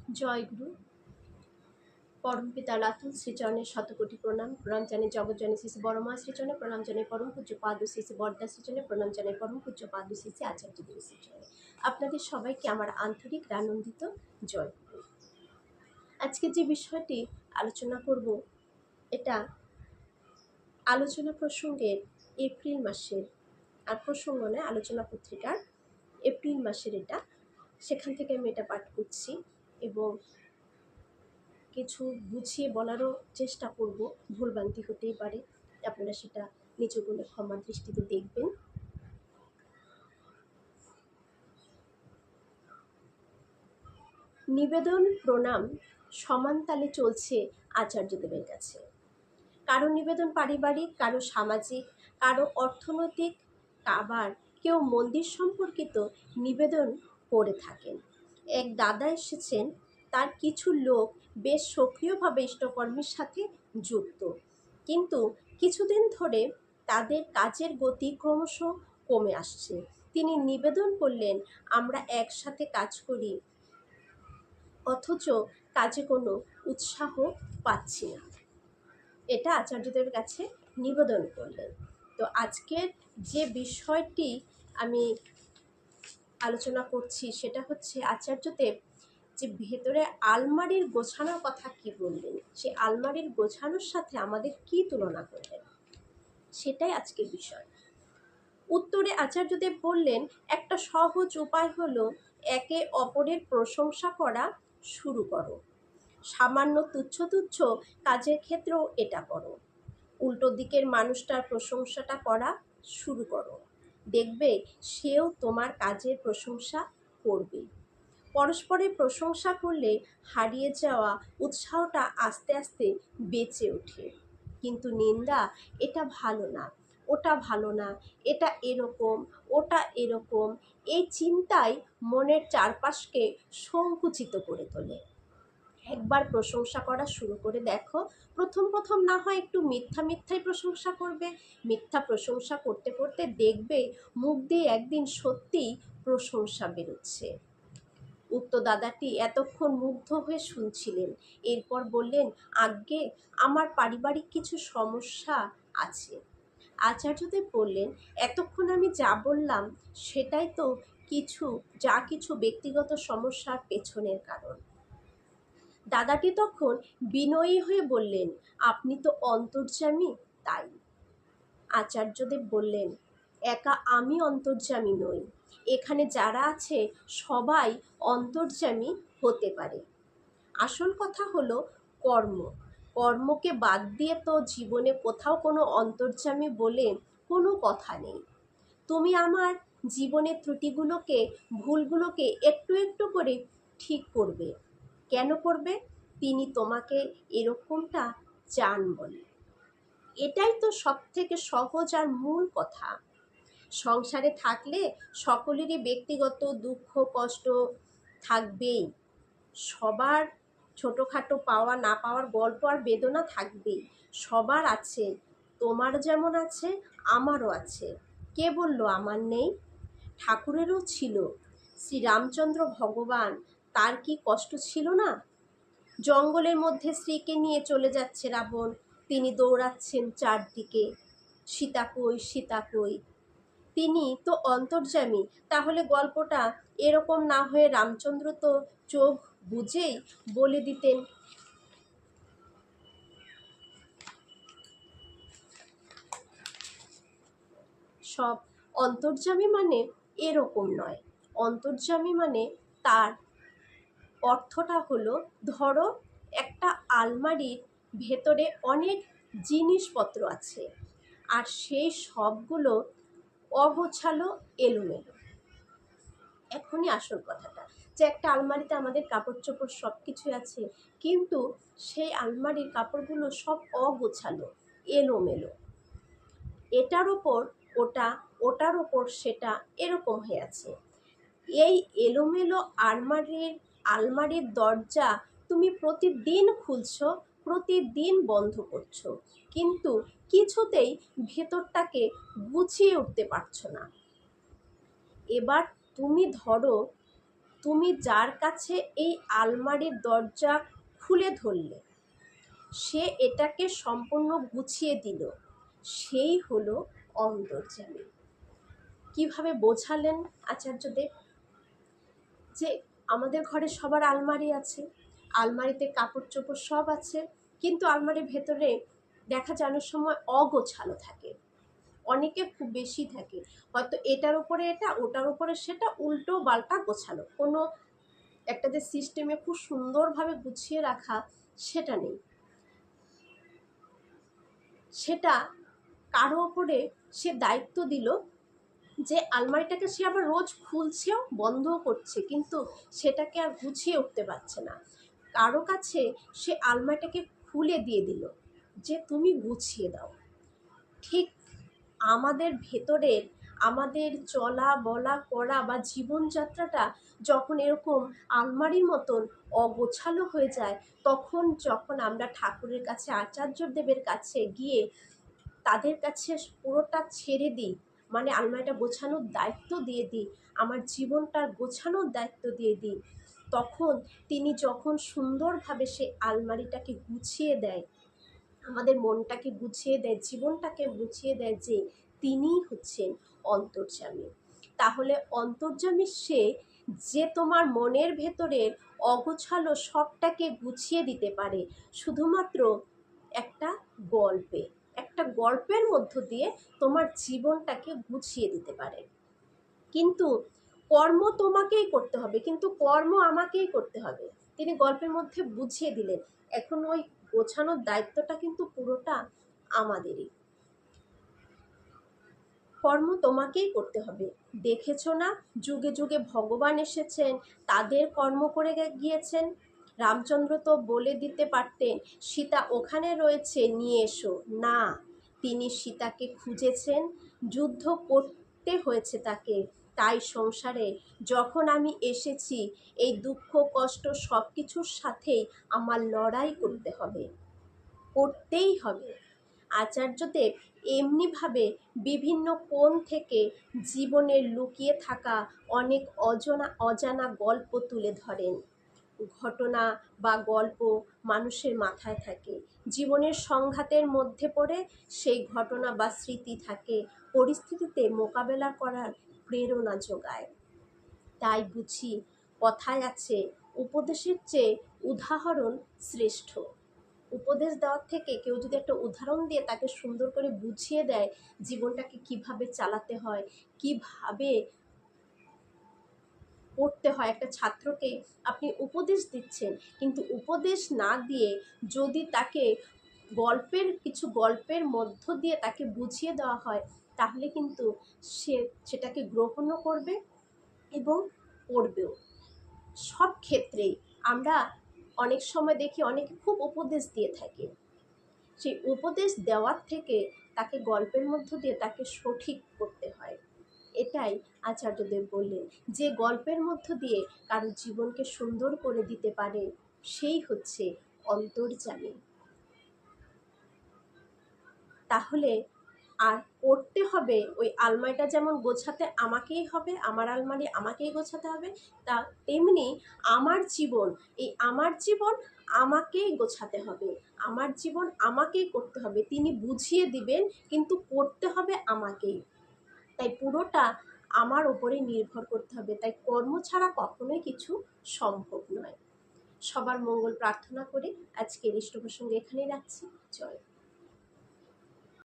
জয় গুরু। পরম পিতা লাতুল শ্রীচরণে শতকোটি প্রণাম। প্রণাম জানে জগৎজনে শ্রী বড়মা শ্রীচরণে, প্রণাম জানে পরম পূজ্য পাদ শ্রী বর্দা শ্রীচরণে, প্রণাম জানে পরম পূজ্য পাদ শ্রী আচার্যদেব শ্রীচরণে। আপনাদের সবাইকে আমার আন্তরিক আনন্দিত জয় গুরু। আজকে যে বিষয়টি আলোচনা করব, এটা আলোচনা প্রসঙ্গের এপ্রিল মাসের, আর প্রসঙ্গ নয়, আলোচনা পত্রিকার এপ্রিল মাসের এটা, সেখান থেকে আমি এটা পাঠ করছি এবং কিছু বুঝিয়ে বলারও চেষ্টা করব। ভুলভ্রান্তি হতেই পারে, আপনারা সেটা নিজ গুণে ক্ষমার দৃষ্টিতে দেখবেন। নিবেদন প্রণাম সমান তালে চলছে আচার্যদেবের কাছে। কারো নিবেদন পারিবারিক, কারো সামাজিক, কারো অর্থনৈতিক, আবার কেউ মন্দির সম্পর্কিত নিবেদন করে থাকেন। এক দাদা এসেছেন, তার কিছু লোক বেশ সক্রিয়ভাবে ইষ্টকর্মের সাথে যুক্ত, কিন্তু কিছুদিন ধরে তাদের কাজের গতি ক্রমশ কমে আসছে। তিনি নিবেদন করলেন, আমরা একসাথে কাজ করি, অথচ কাজে কোনো উৎসাহ পাচ্ছি না। এটা আচার্যদেবের কাছে নিবেদন করলেন। তো আজকের যে বিষয়টি আমি আলোচনা করছি সেটা হচ্ছে আচার্যদেব যে ভেতরে আলমারির গোছানোর কথা কি বললেন, সেই আলমারির গোছানোর সাথে আমাদের কি তুলনা করলেন, সেটাই আজকের বিষয়। উত্তরে আচার্যদেব বললেন, একটা সহজ উপায় হলো একে অপরের প্রশংসা করা শুরু করো। সামান্য তুচ্ছ তুচ্ছ কাজের ক্ষেত্রেও এটা করো। উল্টো দিকের মানুষটার প্রশংসাটা করা শুরু করো, দেখবে সেও তোমার কাজের প্রশংসা করবে। পরস্পরের প্রশংসা করলে হারিয়ে যাওয়া উৎসাহটা আস্তে আস্তে বেঁচে ওঠে। কিন্তু নিন্দা, এটা ভালো না, ওটা ভালো না, এটা এরকম, ওটা এরকম, এই চিন্তায় মনের চারপাশকে সংকুচিত করে তোলে। একবার প্রশংসা করা শুরু করে দেখো, প্রথম প্রথম না হয় একটু মিথ্যাই প্রশংসা করবে। মিথ্যা প্রশংসা করতে করতে দেখবে মুখ দিয়ে একদিন সত্যিই প্রশংসা বেরোচ্ছে। উক্ত দাদাটি এতক্ষণ মুগ্ধ হয়ে শুনছিলেন। এরপর বললেন, আজ্ঞে, আমার পারিবারিক কিছু সমস্যা আছে। আচার্যদেব বললেন, এতক্ষণ আমি যা বললাম সেটাই তো কিছু ব্যক্তিগত সমস্যার পেছনের কারণ। দাদাটি তখন বিনয়ী হয়ে বললেন, আপনি তো অন্তর্যামী, তাই। আচার্যদেব বললেন, একা আমি অন্তর্যামী নই, এখানে যারা আছে সবাই অন্তর্যামী হতে পারে। আসল কথা হলো কর্মকে বাদ দিয়ে তো জীবনে কোথাও কোনো অন্তর্যামী বলে কোনো কথা নেই। তুমি আমার জীবনের ত্রুটিগুলোকে, ভুলগুলোকে একটু একটু করে ঠিক করবে। কেন করবে? তিনি তোমাকে এরকমটা চান বলে। এটাই তো সব থেকে সহজ আর মূল কথা। সংসারে থাকলে সকলেরই ব্যক্তিগত দুঃখ কষ্ট থাকবেই, সবার ছোটোখাটো পাওয়া না পাওয়ার গল্প আর বেদনা থাকবেই, সবার আছে। তোমার যেমন আছে আমারও আছে। কে বলল আমার নেই? ঠাকুরেরও ছিল। শ্রীরামচন্দ্র ভগবান, তার কি কষ্ট ছিল না? জঙ্গলের মধ্যে স্ত্রীকে নিয়ে চলে যাচ্ছে রাবণ, তিনি দৌড়াচ্ছেন চারদিকে, সীতা কই, সীতা কই। তিনি তো অন্তর্যামী। তাহলে গল্পটা এরকম না হয়ে রামচন্দ্র তো চোখ বুজেই বলে দিতেন। সব অন্তর্যামী মানে এরকম নয়। অন্তর্যামী মানে তার অর্থটা হলো, ধরো একটা আলমারির ভেতরে অনেক জিনিসপত্র আছে, আর সেই সবগুলো অগোছালো, এলোমেলো। এখনই আসল কথাটা, যে একটা আলমারিতে আমাদের কাপড় চোপড় সব কিছুই আছে, কিন্তু সেই আলমারির কাপড়গুলো সব অগোছালো, এলোমেলো। এটার ওপর ওটা, ওটার ওপর সেটা, এরকম হয়ে আছে। এই এলোমেলো আলমারির দরজা তুমি প্রতিদিন খুলছো, প্রতিদিন বন্ধ করছো, কিন্তু কিছুতেই ভেতরটাকে গুছিয়ে উঠতে পারছো না। এবার তুমি ধরো, তুমি যার কাছে এই আলমারির দরজা খুলে ধরলে, সে এটাকে সম্পূর্ণ গুছিয়ে দিল, সেই হলো অন্তর্যামী। কিভাবে বোঝালেন আচার্যদেব? যে আমাদের ঘরে সবার আলমারি আছে, আলমারিতে কাপড় চোপড় সব আছে, কিন্তু আলমারির ভেতরে দেখা যায় অনেক সময় অগোছালো থাকে, অনেকে খুব বেশি থাকে, হয়তো এটার উপরে এটা, ওটার উপরে সেটা, উল্টো পাল্টা গোছানো, কোনো একটা যে সিস্টেমে খুব সুন্দরভাবে গুছিয়ে রাখা সেটা নেই। সেটা কারো ওপরে সে দায়িত্ব দিল যে আলমারিটাকে সে আবার রোজ খুলছেও বন্ধও করছে, কিন্তু সেটাকে আর গুছিয়ে উঠতে পারছে না। কারো কাছে সে আলমারিটাকে খুলে দিয়ে দিল যে তুমি গুছিয়ে দাও। ঠিক আমাদের ভেতরের, আমাদের চলা বলা করা বা জীবনযাত্রাটা যখন এরকম আলমারির মতন অগোছালো হয়ে যায়, তখন যখন আমরা ঠাকুরের কাছে, আচার্যদেবের কাছে গিয়ে তাদের কাছে পুরোটা ছেড়ে দিই, মানে আলমারিটা গোছানোর দায়িত্ব দিয়ে দিই, আমার জীবনটার গোছানোর দায়িত্ব দিয়ে দিই, তখন তিনি যখন সুন্দরভাবে সেই আলমারিটাকে গুছিয়ে দেয়, আমাদের মনটাকে গুছিয়ে দেয়, জীবনটাকে গুছিয়ে দেয়, যে তিনিই হচ্ছেন অন্তর্যামী। তাহলে অন্তর্যামী সে, যে তোমার মনের ভেতরের অগোছালো সবটাকে গুছিয়ে দিতে পারে শুধুমাত্র একটা গল্পে, একটা গল্পের মধ্য দিয়ে তোমার জীবনটাকে গুছিয়ে দিতে পারে। কিন্তু কর্ম তোমাকেই করতে হবে, কিন্তু কর্ম আমাকেই করতে হবে। তিনি গল্পের মধ্যে বুঝিয়ে দিলেন, এখন ওই গোছানোর দায়িত্বটা কিন্তু পুরোটা আমাদেরই। কর্ম তোমাকেই করতে হবে। দেখেছো না, যুগে যুগে ভগবান এসেছেন, তাদের কর্ম করে গিয়েছেন। রামচন্দ্র তো বলে দিতে পারতেন সীতা ওখানে রয়েছে, নিয়ে এসো, না, তিনি সীতাকে খুঁজেছেন, যুদ্ধ করতে হয়েছে তাকে। তাই সংসারে যখন আমি এসেছি, এই দুঃখ কষ্ট সব কিছুর সাথেই আমার লড়াই করতে হবে, করতেই হবে। আচার্যদেব এমনিভাবে বিভিন্ন কোণ থেকে জীবনের লুকিয়ে থাকা অনেক অজানা গল্প তুলে ধরেন। ঘটনা বা গল্প মানুষের মাথায় থাকে, জীবনের সংঘাতের মধ্যে পড়ে সেই ঘটনা বা স্মৃতি থাকে, পরিস্থিতিতে মোকাবেলা করার প্রেরণা যোগায়। তাই বুঝি কথায় আছে, উপদেশের চেয়ে উদাহরণ শ্রেষ্ঠ। উপদেশ দেওয়ার থেকে কেউ যদি একটা উদাহরণ দিয়ে তাকে সুন্দর করে বুঝিয়ে দেয় জীবনটাকে কিভাবে চালাতে হয়, কিভাবে পড়তে হয়, একটা ছাত্রকে আপনি উপদেশ দিচ্ছেন, কিন্তু উপদেশ না দিয়ে যদি তাকে গল্পের মধ্য দিয়ে তাকে বুঝিয়ে দেওয়া হয়, তাহলে কিন্তু সে সেটাকে গ্রহণও করবে এবং পড়বেও। সব ক্ষেত্রেই আমরা অনেক সময় দেখি অনেকে খুব উপদেশ দিয়ে থাকে, সেই উপদেশ দেওয়ার থেকে তাকে গল্পের মধ্য দিয়ে তাকে সঠিক করতে হয়। এটাই আচার্যদেব বললেন, যে গল্পের মধ্য দিয়ে কারো জীবনকে সুন্দর করে দিতে পারে, সেই হচ্ছে অন্তর্যামী। তাহলে আর করতে হবে, ওই আলমারিটা যেমন গোছাতে আমাকেই হবে, আমার আলমারি আমাকেই গোছাতে হবে, তা তেমনি আমার জীবন আমাকেই গোছাতে হবে, আমার জীবন আমাকেই করতে হবে। তিনি বুঝিয়ে দিবেন, কিন্তু করতে হবে আমাকেই। তাই পুরোটা আমার ওপরেই নির্ভর করতে হবে। তাই কর্ম ছাড়া কখনোই কিছু সম্ভব নয়। সবার মঙ্গল প্রার্থনা করে আজকের ইষ্ট প্রসঙ্গে এখানেই রাখছি। জয়।